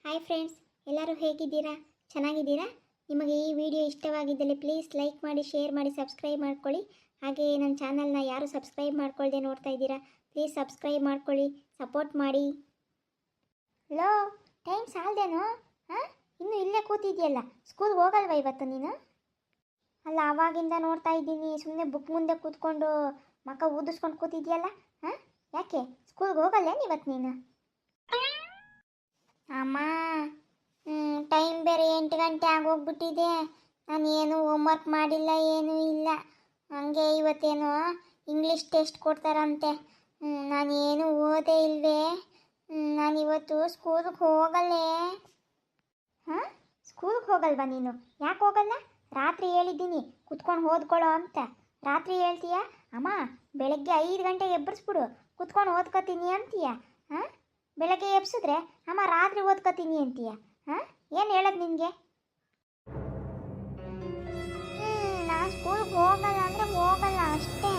Hi friends, ಎಲ್ಲರೂ ಹೇಗಿದ್ದೀರಾ? ಚೆನ್ನಾಗಿದ್ದೀರಾ? ನಿಮಗೆ ಈ ವಿಡಿಯೋ ಇಷ್ಟವಾಗಿದ್ದಲ್ಲಿ ಪ್ಲೀಸ್ ಲೈಕ್ ಮಾಡಿ, ಶೇರ್ ಮಾಡಿ, ಸಬ್ಸ್ಕ್ರೈಬ್ ಮಾಡ್ಕೊಳ್ಳಿ. ಹಾಗೆಯೇ ನನ್ನ ಚಾನಲ್ನ ಯಾರು ಸಬ್ಸ್ಕ್ರೈಬ್ ಮಾಡ್ಕೊಳ್ಳದೆ ನೋಡ್ತಾ ಇದ್ದೀರಾ, ಪ್ಲೀಸ್ ಸಬ್ಸ್ಕ್ರೈಬ್ ಮಾಡ್ಕೊಳ್ಳಿ, ಸಪೋರ್ಟ್ ಮಾಡಿ. ಲೋ, ಟೈಮ್ ಸಾಲ್ದೇನೋ? ಹಾಂ, ಇನ್ನೂ ಇಲ್ಲೇ ಕೂತಿದ್ಯಲ್ಲ, ಸ್ಕೂಲ್ಗೆ ಹೋಗಲ್ವಾ ಇವತ್ತು ನೀನು? ಅಲ್ಲ, ಆವಾಗಿಂದ ನೋಡ್ತಾ ಇದ್ದೀನಿ, ಸುಮ್ಮನೆ ಬುಕ್ ಮುಂದೆ ಕೂತ್ಕೊಂಡು ಮಕ್ಕ ಊದಿಸ್ಕೊಂಡು ಕೂತಿದ್ಯಲ್ಲ. ಹಾಂ, ಯಾಕೆ ಸ್ಕೂಲ್ಗೆ ಹೋಗಲ್ಲೇನು ಇವತ್ತು ನೀನು? ಅಮ್ಮ, ಟೈಮ್ ಬೇರೆ 8 ಗಂಟೆ ಆಗೋಗ್ಬಿಟ್ಟಿದೆ. ನಾನು ಏನು ಹೋಮ್ವರ್ಕ್ ಮಾಡಿಲ್ಲ, ಏನೂ ಇಲ್ಲ. ಹಂಗೆ ಇವತ್ತೇನು ಇಂಗ್ಲೀಷ್ ಟೆಸ್ಟ್ ಕೊಡ್ತಾರಂತೆ. ನಾನೇನು ಓದೇ ಇಲ್ವೇ. ನಾನಿವತ್ತು ಸ್ಕೂಲ್ಗೆ ಹೋಗಲ್ಲೇ. ಹಾಂ, ಸ್ಕೂಲ್ಗೆ ಹೋಗಲ್ವಾ ನೀನು? ಯಾಕೆ ಹೋಗಲ್ಲ? ರಾತ್ರಿ ಹೇಳಿದ್ದೀನಿ ಕುತ್ಕೊಂಡು ಓದ್ಕೊಳ್ಳೋ ಅಂತ. ರಾತ್ರಿ ಹೇಳ್ತೀಯ ಅಮ್ಮ ಬೆಳಗ್ಗೆ 5 ಗಂಟೆಗೆ ಎಬ್ಬರಿಸ್ಬಿಡು, ಕುತ್ಕೊಂಡು ಓದ್ಕೋತೀನಿ ಅಂತೀಯ. ಹಾಂ, ಬೆಳಗ್ಗೆ ಎಬ್ಸಿದ್ರೆ ಅಮ್ಮ ರಾತ್ರಿ ಓದ್ಕೋತೀನಿ ಅಂತೀಯ. ಹಾಂ, ಏನು ಹೇಳೋದು ನಿನಗೆ? ನಾನು ಸ್ಕೂಲ್ಗೆ ಹೋಗಲ್ಲ ಅಂದರೆ ಹೋಗಲ್ಲ ಅಷ್ಟೇ.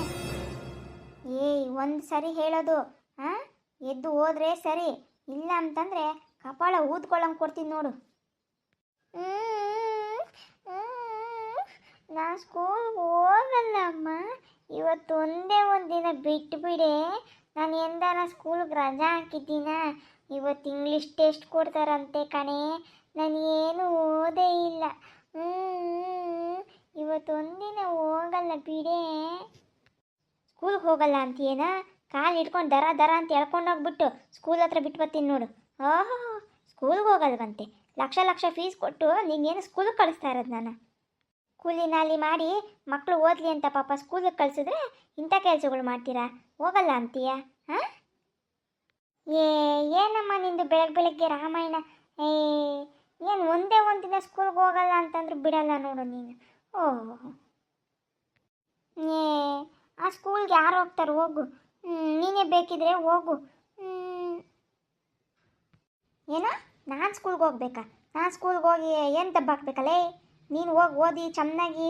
ಒಂದು ಸರಿ ಹೇಳೋದು, ಹಾಂ, ಎದ್ದು ಹೋದ್ರೆ ಸರಿ, ಇಲ್ಲ ಅಂತಂದರೆ ಕಪಾಳ ಊದ್ಕೊಳ್ಳಂಗೆ ಕೊಡ್ತೀನಿ ನೋಡು. ನಾನು ಸ್ಕೂಲ್ಗೆ ಹೋಗಲ್ಲ ಅಮ್ಮ, ಇವತ್ತು ಒಂದೇ ಒಂದು ದಿನ ಬಿಟ್ಟುಬಿಡೆ. ನಾನು ಎಂದಾನ ಸ್ಕೂಲ್ಗೆ ರಜಾ ಹಾಕಿದ್ದೀನ? ಇವತ್ತು ಇಂಗ್ಲೀಷ್ ಟೆಸ್ಟ್ ಕೊಡ್ತಾರಂತೆ ಕಣೆ, ನಾನು ಏನು ಓದೇ ಇಲ್ಲ. ಇವತ್ತು ಒಂದಿನ ಹೋಗಲ್ಲ ಬಿಡೆ. ಸ್ಕೂಲ್ಗೆ ಹೋಗಲ್ಲ ಅಂತೀಯೇನ? ಕಾಲು ಹಿಡ್ಕೊಂಡು ದರ ದರ ಅಂತ ಎಳ್ಕೊಂಡೋಗ್ಬಿಟ್ಟು ಸ್ಕೂಲ್ ಹತ್ರ ಬಿಟ್ಟು ಬರ್ತೀನಿ ನೋಡು. ಓಹೋ, ಸ್ಕೂಲ್ಗೆ ಹೋಗಲ್ವಂತೆ? ಲಕ್ಷ ಲಕ್ಷ ಫೀಸ್ ಕೊಟ್ಟು ನೀನೇನು ಸ್ಕೂಲಿಗೆ ಕಳಿಸ್ತಾ ಇರೋದು? ನಾನು ಕೂಲಿ ನಾಲಿ ಮಾಡಿ ಮಕ್ಕಳು ಓದಲಿ ಅಂತ ಪಾಪ ಸ್ಕೂಲಿಗೆ ಕಳಿಸಿದ್ರೆ ಇಂಥ ಕೆಲಸಗಳು ಮಾಡ್ತೀರಾ? ಹೋಗಲ್ಲ ಅಂತೀಯ? ಹಾಂ, ಏನಮ್ಮ ನಿಂದು ಬೆಳಗ್ಗೆ ರಾಮಾಯಣ? ಏನು ಒಂದೇ ಒಂದಿನ ಸ್ಕೂಲ್ಗೆ ಹೋಗಲ್ಲ ಅಂತಂದ್ರೆ ಬಿಡಲ್ಲ ನೋಡು ನೀನು. ಓಹ್, ಆ ಸ್ಕೂಲ್ಗೆ ಯಾರು ಹೋಗ್ತಾರೆ? ಹೋಗು, ನೀನೇ ಬೇಕಿದ್ರೆ ಹೋಗು. ಏನೋ ನಾನು ಸ್ಕೂಲ್ಗೆ ಹೋಗ್ಬೇಕಾ? ನಾನು ಸ್ಕೂಲ್ಗೆ ಹೋಗಿ ಏನು ದಬ್ಬಾಕ್ಬೇಕಲ್ಲೇ? ನೀನು ಹೋಗಿ ಓದಿ ಚೆನ್ನಾಗಿ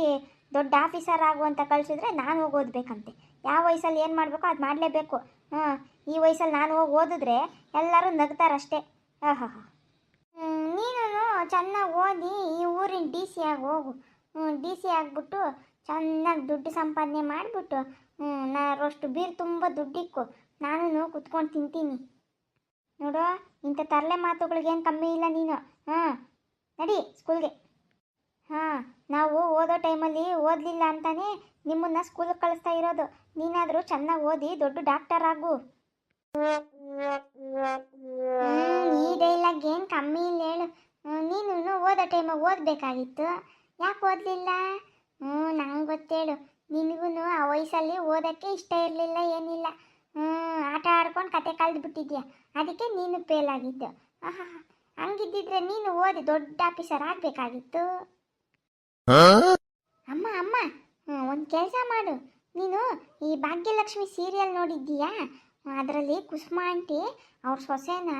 ದೊಡ್ಡ ಆಫೀಸರ್ ಆಗು ಅಂತ ಕಳಿಸಿದ್ರೆ ನಾನು ಹೋಗಿ ಓದಬೇಕಂತೆ. ಯಾವ ವಯಸ್ಸಲ್ಲಿ ಏನು ಮಾಡಬೇಕು ಅದು ಮಾಡಲೇಬೇಕು. ಈ ವಯಸ್ಸಲ್ಲಿ ನಾನು ಹೋಗಿ ಓದಿದ್ರೆ ಎಲ್ಲರೂ ನಗ್ತಾರಷ್ಟೇ. ಹಾಂ, ನೀನು ಚೆನ್ನಾಗಿ ಓದಿ ಈ ಊರಿನ DC ಆಗಿ ಹೋಗು. DC ಆಗಿಬಿಟ್ಟು ಚೆನ್ನಾಗಿ ದುಡ್ಡು ಸಂಪಾದನೆ ಮಾಡಿಬಿಟ್ಟು ನಾರಷ್ಟು ಬೀರು ತುಂಬ ದುಡ್ಡಿಕ್ಕು, ನಾನು ಕುತ್ಕೊಂಡು ತಿಂತೀನಿ ನೋಡು. ಇಂಥ ತರಲೆ ಮಾತುಗಳಿಗೇನು ಕಮ್ಮಿ ಇಲ್ಲ ನೀನು. ಹಾಂ, ನಡಿ ಸ್ಕೂಲ್ಗೆ. ಹಾಂ, ನಾವು ಓದೋ ಟೈಮಲ್ಲಿ ಓದಲಿಲ್ಲ ಅಂತಾನೆ ನಿಮ್ಮನ್ನ ಸ್ಕೂಲಿಗೆ ಕಳಿಸ್ತಾ ಇರೋದು. ನೀನಾದರೂ ಚೆನ್ನಾಗಿ ಓದಿ ದೊಡ್ಡ ಡಾಕ್ಟರ್ ಆಗು. ಈ ಡೈಲಾಗ್ ಏನು ಕಮ್ಮಿ ಇಲ್ಲ ಹೇಳು. ನೀನು ಓದೋ ಟೈಮಾಗ ಓದಬೇಕಾಗಿತ್ತು, ಯಾಕೆ ಓದಲಿಲ್ಲ? ನಂಗೆ ಗೊತ್ತೇಳು, ನಿನಗೂ ಆ ವಯಸ್ಸಲ್ಲಿ ಓದೋಕ್ಕೆ ಇಷ್ಟ ಇರಲಿಲ್ಲ, ಏನಿಲ್ಲ. ಆಟ ಆಡ್ಕೊಂಡು ಕತೆ ಕಳೆದು ಬಿಟ್ಟಿದ್ಯಾ, ಅದಕ್ಕೆ ನೀನು ಫೇಲ್ ಆಗಿದ್ದು. ಹಂಗಿದ್ದಿದ್ರೆ ನೀನು ಓದಿ ದೊಡ್ಡ ಆಫೀಸರ್ ಆಗಬೇಕಾಗಿತ್ತು. ಅಮ್ಮ ಅಮ್ಮ, ಒಂದು ಕೆಲಸ ಮಾಡು. ನೀನು ಈ ಭಾಗ್ಯಲಕ್ಷ್ಮಿ ಸೀರಿಯಲ್ ನೋಡಿದ್ದೀಯಾ? ಅದರಲ್ಲಿ ಕುಸುಮ ಆಂಟಿ ಅವ್ರ ಸೊಸೆನ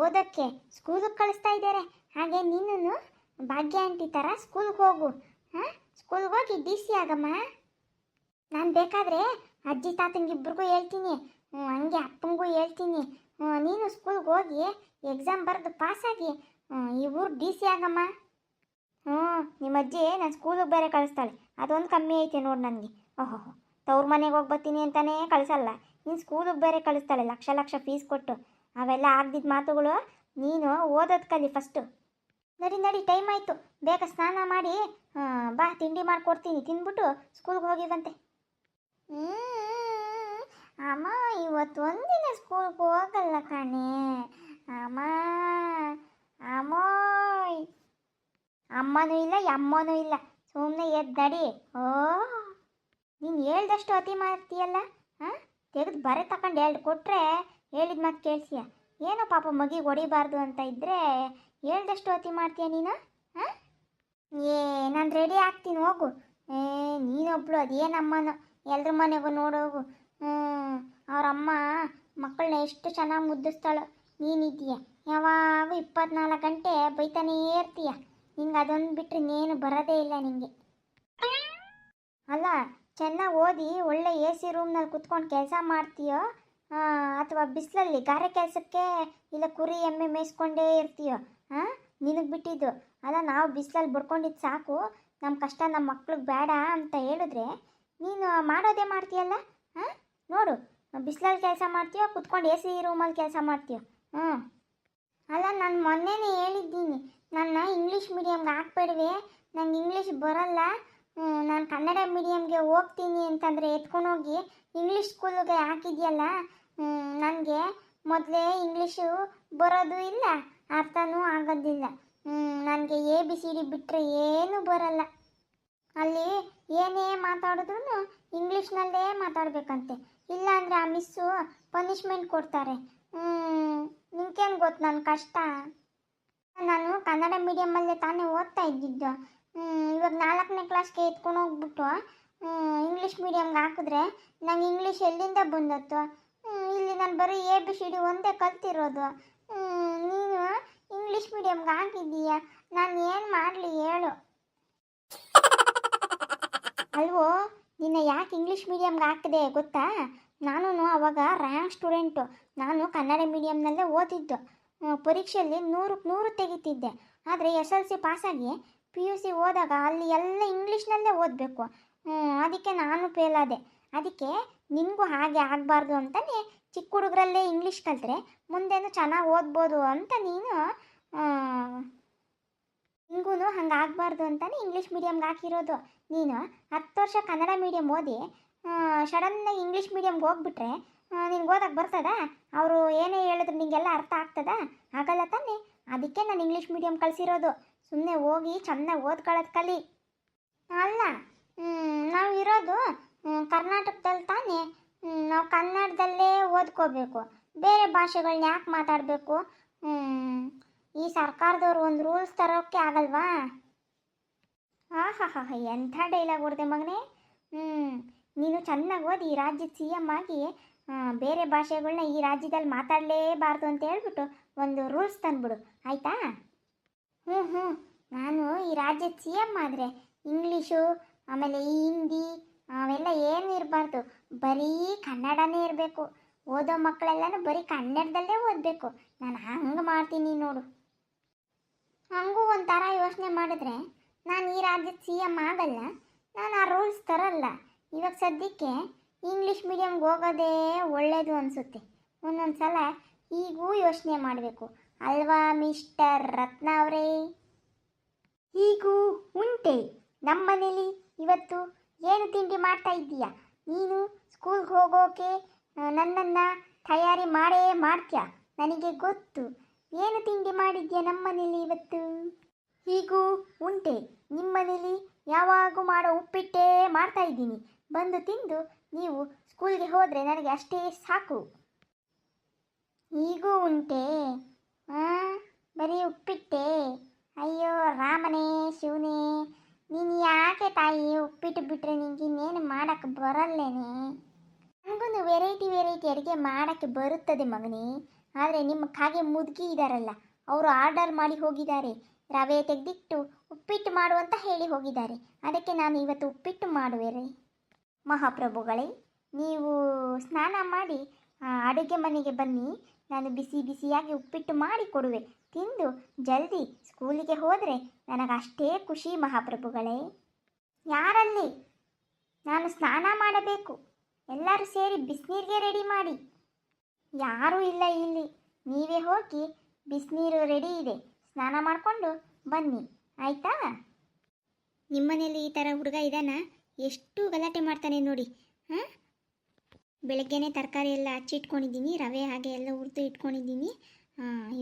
ಓದೋಕ್ಕೆ ಸ್ಕೂಲಿಗೆ ಕಳಿಸ್ತಾ ಇದ್ದಾರೆ. ಹಾಗೆ ನೀನು ಭಾಗ್ಯ ಆಂಟಿ ಥರ ಸ್ಕೂಲ್ಗೆ ಹೋಗು. ಹಾಂ, ಸ್ಕೂಲ್ಗೆ ಹೋಗಿ DC ಆಗಮ್ಮ. ನಾನು ಬೇಕಾದರೆ ಅಜ್ಜಿ ತಾತಂಗಿಬ್ರಿಗೂ ಹೇಳ್ತೀನಿ, ಹಂಗೆ ಅಪ್ಪಂಗೂ ಹೇಳ್ತೀನಿ. ನೀನು ಸ್ಕೂಲ್ಗೆ ಹೋಗಿ ಎಕ್ಸಾಮ್ ಬರೆದು ಪಾಸಾಗಿ ಈ ಊರು DC ಆಗಮ್ಮ. ನಿಮ್ಮ ಅಜ್ಜಿ ನಾನು ಸ್ಕೂಲಿಗೆ ಬೇರೆ ಕಳಿಸ್ತಾಳೆ, ಅದೊಂದು ಕಮ್ಮಿ ಐತೆ ನೋಡಿ ನನಗೆ. ಓಹೋ, ತವ್ರ ಮನೆಗೆ ಹೋಗಿ ಬರ್ತೀನಿ ಅಂತಲೇ ಕಳಿಸಲ್ಲ, ನೀನು ಸ್ಕೂಲಿಗೆ ಬೇರೆ ಕಳಿಸ್ತಾಳೆ ಲಕ್ಷ ಲಕ್ಷ ಫೀಸ್ ಕೊಟ್ಟು. ಅವೆಲ್ಲ ಆಗ್ದಿದ್ದ ಮಾತುಗಳು. ನೀನು ಓದೋದು ಕಲಿ ಫಸ್ಟು. ನಡಿ ನಡಿ, ಟೈಮ್ ಆಯಿತು, ಬೇಗ ಸ್ನಾನ ಮಾಡಿ ಬಾ, ತಿಂಡಿ ಮಾಡಿಕೊಡ್ತೀನಿ, ತಿಂದ್ಬಿಟ್ಟು ಸ್ಕೂಲ್ಗೆ ಹೋಗಿವಂತೆ. ಅಮ್ಮ, ಇವತ್ತು ಒಂದಿನ ಸ್ಕೂಲ್ಗೆ ಹೋಗಲ್ಲ ಕಣೆ ಅಮ್ಮ. ಅಮ್ಮೋಯ್, ಅಮ್ಮನೂ ಇಲ್ಲ ಅಮ್ಮನೂ ಇಲ್ಲ, ಸುಮ್ಮನೆ ಎದ್ದು ನಡಿ. ನೀನು ಹೇಳ್ದಷ್ಟು ಅತಿ ಮಾಡ್ತೀಯಲ್ಲ. ಹಾಂ, ತೆಗೆದು ಬರೆ ತಗೊಂಡು 2 ಕೊಟ್ಟರೆ ಹೇಳಿದ ಮಾತು ಕೇಳಿಸಿಯ. ಏನೋ ಪಾಪ ಮಗಿಗೆ ಹೊಡಿಬಾರ್ದು ಅಂತ ಇದ್ದರೆ ಹೇಳ್ದಷ್ಟು ಅತಿ ಮಾಡ್ತೀಯ ನೀನು. ಹಾಂ, ನಾನು ರೆಡಿ ಆಗ್ತೀನಿ, ಹೋಗು. ನೀನೊಬ್ಳು ಅದೇನಮ್ಮನೋ ಎಲ್ರ ಮನೆಗೂ ನೋಡೋಗು. ಅವರಮ್ಮ ಮಕ್ಕಳನ್ನ ಎಷ್ಟು ಚೆನ್ನಾಗಿ ಮುದ್ದಿಸ್ತಾಳೋ. ನೀನಿದ್ದೀಯ ಯಾವಾಗೂ 24 ಗಂಟೆ ಬೈತಾನೇ ಇರ್ತೀಯ. ನಿಂಗೆ ಅದೊಂದು ಬಿಟ್ಟರೆ ಇನ್ನೇನು ಬರೋದೇ ಇಲ್ಲ ನಿಂಗೆ. ಅಲ್ಲ, ಚೆನ್ನಾಗಿ ಓದಿ ಒಳ್ಳೆ AC ರೂಮ್ನಲ್ಲಿ ಕುತ್ಕೊಂಡು ಕೆಲಸ ಮಾಡ್ತೀಯೋ, ಅಥವಾ ಬಿಸಿಲಲ್ಲಿ ಗಾರೆ ಕೆಲಸಕ್ಕೆ ಇಲ್ಲ ಕುರಿ ಎಮ್ಮೆ ಮೇಯಿಸ್ಕೊಂಡೇ ಇರ್ತೀಯೋ? ಹಾಂ, ನಿನಗೆ ಬಿಟ್ಟಿದ್ದು. ಅಲ್ಲ, ನಾವು ಬಿಸಿಲಲ್ಲಿ ಬಡ್ಕೊಂಡಿದ್ದು ಸಾಕು, ನಮ್ಮ ಕಷ್ಟ ನಮ್ಮ ಮಕ್ಳಿಗೆ ಬೇಡ ಅಂತ ಹೇಳಿದ್ರೆ ನೀನು ಮಾಡೋದೇ ಮಾಡ್ತೀಯಲ್ಲ. ಹಾಂ, ನೋಡು, ಬಿಸಿಲಲ್ಲಿ ಕೆಲಸ ಮಾಡ್ತೀಯೋ ಕುತ್ಕೊಂಡು ಎ ಸಿ ರೂಮಲ್ಲಿ ಕೆಲಸ ಮಾಡ್ತೀಯೋ? ಹ್ಞೂ. ಅಲ್ಲ, ನಾನು ಮೊನ್ನೆನೇ ಹೇಳಿದ್ದೀನಿ, ನನ್ನ ಇಂಗ್ಲೀಷ್ ಮೀಡಿಯಮ್ಗೆ ಹಾಕ್ಬೇಡವೆ, ನಂಗೆ ಇಂಗ್ಲೀಷ್ ಬರಲ್ಲ, ನಾನು ಕನ್ನಡ ಮೀಡಿಯಮ್ಗೆ ಹೋಗ್ತೀನಿ ಅಂತಂದರೆ ಎತ್ಕೊಂಡೋಗಿ ಇಂಗ್ಲೀಷ್ ಸ್ಕೂಲಿಗೆ ಹಾಕಿದ್ಯಲ್ಲ. ನನಗೆ ಮೊದಲೇ ಇಂಗ್ಲೀಷು ಬರೋದು ಇಲ್ಲ, ಅರ್ಥನೂ ಆಗೋದಿಲ್ಲ. ನನಗೆ ಎ ಬಿ ಸಿ ಡಿ ಬಿಟ್ಟರೆ ಏನೂ ಬರಲ್ಲ. ಅಲ್ಲಿ ಏನೇ ಮಾತಾಡಿದ್ರು ಇಂಗ್ಲೀಷ್ನಲ್ಲೇ ಮಾತಾಡಬೇಕಂತೆ, ಇಲ್ಲಾಂದರೆ ಆ ಮಿಸ್ಸು ಪನಿಷ್ಮೆಂಟ್ ಕೊಡ್ತಾರೆ. ನಿನ್ಗೇನು ಗೊತ್ತು ನನ್ನ ಕಷ್ಟ? ನಾನು ಕನ್ನಡ ಮೀಡಿಯಮಲ್ಲೇ ತಾನೇ ಓದ್ತಾ ಇದ್ದಿದ್ದು. ಇವಾಗ 4ನೇ ಕ್ಲಾಸ್ಗೆ ಎತ್ಕೊಂಡು ಹೋಗ್ಬಿಟ್ಟು ಇಂಗ್ಲೀಷ್ ಮೀಡಿಯಮ್ಗೆ ಹಾಕಿದ್ರೆ ನಂಗೆ ಇಂಗ್ಲೀಷ್ ಎಲ್ಲಿಂದ ಬಂದತ್ತು? ಇಲ್ಲಿ ನಾನು ಬರೀ ಎ ಬಿ ಸಿ ಡಿ ಒಂದೇ ಕಲ್ತಿರೋದು. ನೀನು ಇಂಗ್ಲೀಷ್ ಮೀಡಿಯಮ್ಗೆ ಹಾಕಿದ್ದೀಯ, ನಾನು ಏನು ಮಾಡಲಿ ಹೇಳು? ಅಲ್ವೋ, ನಿನ್ನ ಯಾಕೆ ಇಂಗ್ಲೀಷ್ ಮೀಡಿಯಮ್ಗೆ ಹಾಕಿದೆ ಗೊತ್ತಾ? ನಾನು ಅವಾಗ ರ್ಯಾಂಕ್ ಸ್ಟೂಡೆಂಟು. ನಾನು ಕನ್ನಡ ಮೀಡಿಯಮ್ನಲ್ಲೇ ಓದಿದ್ದು. ಪರೀಕ್ಷೆಯಲ್ಲಿ 100ಕ್ಕೆ 100 ತೆಗಿತಿದ್ದೆ. ಆದರೆ SLC ಪಾಸಾಗಿ PUC ಓದಾಗ ಅಲ್ಲಿ ಎಲ್ಲ ಇಂಗ್ಲೀಷ್ನಲ್ಲೇ ಓದಬೇಕು. ಅದಕ್ಕೆ ನಾನು ಫೇಲಾದೆ. ಅದಕ್ಕೆ ನಿನಗೂ ಹಾಗೆ ಆಗಬಾರ್ದು ಅಂತಲೇ ಚಿಕ್ಕ ಹುಡುಗರಲ್ಲೇ ಇಂಗ್ಲೀಷ್ ಕಲಿತ್ರೆ ಮುಂದೇನು ಚೆನ್ನಾಗಿ ಓದ್ಬೋದು ಅಂತ ನಿನಗೂ ಹಂಗೆ ಆಗಬಾರ್ದು ಅಂತಲೇ ಇಂಗ್ಲೀಷ್ ಮೀಡಿಯಮ್ಗೆ ಹಾಕಿರೋದು. ನೀನು 10 ವರ್ಷ ಕನ್ನಡ ಮೀಡಿಯಮ್ ಓದಿ ಸಡನ್ನಾಗಿ ಇಂಗ್ಲೀಷ್ ಮೀಡಿಯಮ್ಗೆ ಹೋಗ್ಬಿಟ್ರೆ ನಿನ್ಗೆ ಓದಕ್ಕೆ ಬರ್ತದಾ? ಅವರು ಏನೇ ಹೇಳಿದ್ರು ನಿಮಗೆಲ್ಲ ಅರ್ಥ ಆಗ್ತದಾ? ಆಗಲ್ಲ ತಾನೆ. ಅದಕ್ಕೆ ನಾನು ಇಂಗ್ಲೀಷ್ ಮೀಡಿಯಮ್ ಕಳಿಸಿರೋದು. ಸುಮ್ಮನೆ ಹೋಗಿ ಚೆನ್ನಾಗಿ ಓದ್ಕೊಳ್ಳೋದು ಕಲಿ. ಅಲ್ಲ, ನಾವು ಇರೋದು ಕರ್ನಾಟಕದಲ್ಲಿ ತಾನೇ, ನಾವು ಕನ್ನಡದಲ್ಲೇ ಓದ್ಕೋಬೇಕು. ಬೇರೆ ಭಾಷೆಗಳನ್ನ ಯಾಕೆ ಮಾತಾಡಬೇಕು? ಈ ಸರ್ಕಾರದವ್ರು ಒಂದು ರೂಲ್ಸ್ ತರೋಕ್ಕೆ ಆಗಲ್ವಾ? ಹಾ, ಎಂಥ ಡೈಲಾಗ್ ಹೊಡೆದೆ ಮಗನೇ. ನೀನು ಚೆನ್ನಾಗಿ ಓದಿ ಈ ರಾಜ್ಯದ CM ಆಗಿ ಬೇರೆ ಭಾಷೆಗಳನ್ನ ಈ ರಾಜ್ಯದಲ್ಲಿ ಮಾತಾಡಲೇಬಾರ್ದು ಅಂತ ಹೇಳ್ಬಿಟ್ಟು ಒಂದು ರೂಲ್ಸ್ ತಂದ್ಬಿಡು, ಆಯಿತಾ? ಹ್ಞೂ, ನಾನು ಈ ರಾಜ್ಯದ CM ಆದರೆ ಇಂಗ್ಲೀಷು ಆಮೇಲೆ ಈ ಹಿಂದಿ ಅವೆಲ್ಲ ಏನೂ ಇರಬಾರ್ದು, ಬರೀ ಕನ್ನಡನೇ ಇರಬೇಕು. ಓದೋ ಮಕ್ಕಳೆಲ್ಲನೂ ಬರೀ ಕನ್ನಡದಲ್ಲೇ ಓದಬೇಕು. ನಾನು ಹಂಗೆ ಮಾಡ್ತೀನಿ ನೋಡು. ಹಂಗೂ ಒಂಥರ ಯೋಚನೆ ಮಾಡಿದ್ರೆ ನಾನು ಈ ರಾಜ್ಯದ CM ಆಗಲ್ಲ, ನಾನು ಆ ರೂಲ್ಸ್ ತರಲ್ಲ. ಇವಾಗ ಸದ್ಯಕ್ಕೆ ಇಂಗ್ಲೀಷ್ ಮೀಡಿಯಮ್ಗೆ ಹೋಗೋದೇ ಒಳ್ಳೆಯದು ಅನಿಸುತ್ತೆ. ಒಂದೊಂದು ಸಲ ಹೀಗೂ ಯೋಚನೆ ಮಾಡಬೇಕು ಅಲ್ವಾ ಮಿಸ್ಟರ್ ರತ್ನ ಅವರೇ? ಹೀಗೂ ಉಂಟೆ. ನಮ್ಮ ಮನೇಲಿ ಇವತ್ತು ಏನು ತಿಂಡಿ ಮಾಡ್ತಾ ಇದ್ದೀಯಾ? ನೀನು ಸ್ಕೂಲ್ಗೆ ಹೋಗೋಕೆ ನನ್ನನ್ನು ತಯಾರಿ ಮಾಡೇ ಮಾಡ್ತೀಯ, ನನಗೆ ಗೊತ್ತು. ಏನು ತಿಂಡಿ ಮಾಡಿದ್ಯಾ ನಮ್ಮ ಮನೇಲಿ ಇವತ್ತು? ಹೀಗೂ ಉಂಟೆ. ನಿಮ್ಮ ಮನೇಲಿ ಯಾವಾಗೂ ಮಾಡೋ ಉಪ್ಪಿಟ್ಟೇ ಮಾಡ್ತಾ ಇದ್ದೀನಿ. ಬಂದು ತಿಂದು ನೀವು ಸ್ಕೂಲ್ಗೆ ಹೋದರೆ ನನಗೆ ಅಷ್ಟೇ ಸಾಕು. ಹೀಗೂ ಉಂಟೆ? ಬರೀ ಉಪ್ಪಿಟ್ಟೆ? ಅಯ್ಯೋ ರಾಮನೇ ಶಿವನೇ, ನೀನು ಯಾಕೆ ತಾಯಿ ಉಪ್ಪಿಟ್ಟು ಬಿಟ್ಟರೆ ನಿಂಗೆ ಇನ್ನೇನು ಮಾಡೋಕ್ಕೆ ಬರಲ್ಲೇನೆ? ನನಗೂ ವೆರೈಟಿ ಅಡುಗೆ ಮಾಡೋಕ್ಕೆ ಬರುತ್ತದೆ ಮಗನೇ. ಆದರೆ ನಿಮ್ಮ ಕಾಗೆ ಮುದುಕಿ ಇದ್ದಾರಲ್ಲ, ಅವರು ಆರ್ಡರ್ ಮಾಡಿ ಹೋಗಿದ್ದಾರೆ, ರವೆ ತೆಗೆದಿಟ್ಟು ಉಪ್ಪಿಟ್ಟು ಮಾಡು ಅಂತ ಹೇಳಿ ಹೋಗಿದ್ದಾರೆ. ಅದಕ್ಕೆ ನಾನು ಇವತ್ತು ಉಪ್ಪಿಟ್ಟು ಮಾಡುವೆ ರೀ. ಮಹಾಪ್ರಭುಗಳೇ, ನೀವು ಸ್ನಾನ ಮಾಡಿ ಅಡುಗೆ ಮನೆಗೆ ಬನ್ನಿ, ನಾನು ಬಿಸಿ ಬಿಸಿಯಾಗಿ ಉಪ್ಪಿಟ್ಟು ಮಾಡಿ ಕೊಡುವೆ. ತಿಂದು ಜಲ್ದಿ ಸ್ಕೂಲಿಗೆ ಹೋದರೆ ನನಗಷ್ಟೇ ಖುಷಿ ಮಹಾಪ್ರಭುಗಳೇ. ಯಾರಲ್ಲಿ? ನಾನು ಸ್ನಾನ ಮಾಡಬೇಕು. ಎಲ್ಲರೂ ಸೇರಿ ಬಿಸಿನೀರಿಗೆ ರೆಡಿ ಮಾಡಿ. ಯಾರೂ ಇಲ್ಲ ಇಲ್ಲಿ, ನೀವೇ ಹೋಗಿ ಬಿಸಿನೀರು ರೆಡಿ ಇದೆ, ಸ್ನಾನ ಮಾಡಿಕೊಂಡು ಬನ್ನಿ, ಆಯಿತಾ? ನಿಮ್ಮನೇಲಿ ಈ ಥರ ಹುಡುಗ ಇದ್ದಾನ? ಎಷ್ಟು ಗಲಾಟೆ ಮಾಡ್ತಾನೆ ನೋಡಿ. ಬೆಳಗ್ಗೆನೇ ತರಕಾರಿ ಎಲ್ಲ ಹಚ್ಚಿಟ್ಕೊಂಡಿದ್ದೀನಿ, ರವೆ ಹಾಗೆ ಎಲ್ಲ ಹುರಿದು ಇಟ್ಕೊಂಡಿದ್ದೀನಿ.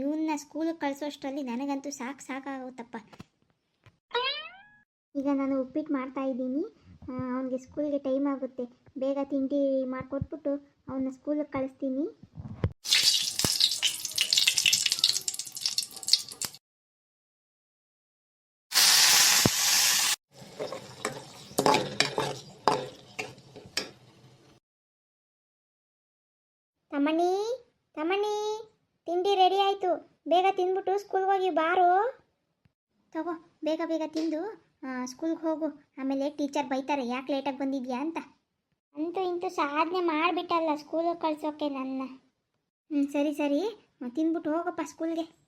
ಇವನ್ನ ಸ್ಕೂಲಿಗೆ ಕಳಿಸೋಷ್ಟರಲ್ಲಿ ನನಗಂತೂ ಸಾಕಾಗುತ್ತಪ್ಪ. ಈಗ ನಾನು ಉಪ್ಪಿಟ್ಟು ಮಾಡ್ತಾಯಿದ್ದೀನಿ. ಅವನಿಗೆ ಸ್ಕೂಲ್ಗೆ ಟೈಮ್ ಆಗುತ್ತೆ, ಬೇಗ ತಿಂಡಿ ಮಾಡಿಕೊಟ್ಬಿಟ್ಟು ಅವನ್ನ ಸ್ಕೂಲಿಗೆ ಕಳಿಸ್ತೀನಿ. ತಮ್ಮಣ್ಣಿ, ತಿಂಡಿ ರೆಡಿ ಆಯಿತು, ಬೇಗ ತಿಂದ್ಬಿಟ್ಟು ಸ್ಕೂಲ್ಗೆ ಹೋಗಿ ಬಾರೋ. ತಗೋ, ಬೇಗ ತಿಂದು ಸ್ಕೂಲ್ಗೆ ಹೋಗು, ಆಮೇಲೆ ಟೀಚರ್ ಬೈತಾರೆ ಯಾಕೆ ಲೇಟಾಗಿ ಬಂದಿದ್ಯಾ ಅಂತ. ಅಂತೂ ಇಂತೂ ಸಾಧನೆ ಮಾಡಿಬಿಟ್ಟಲ್ಲ ಸ್ಕೂಲಿಗೆ ಕಳ್ಸೋಕೆ ನನ್ನ. ಸರಿ ಸರಿ ತಿಂದ್ಬಿಟ್ಟು ಹೋಗಪ್ಪ ಸ್ಕೂಲ್ಗೆ.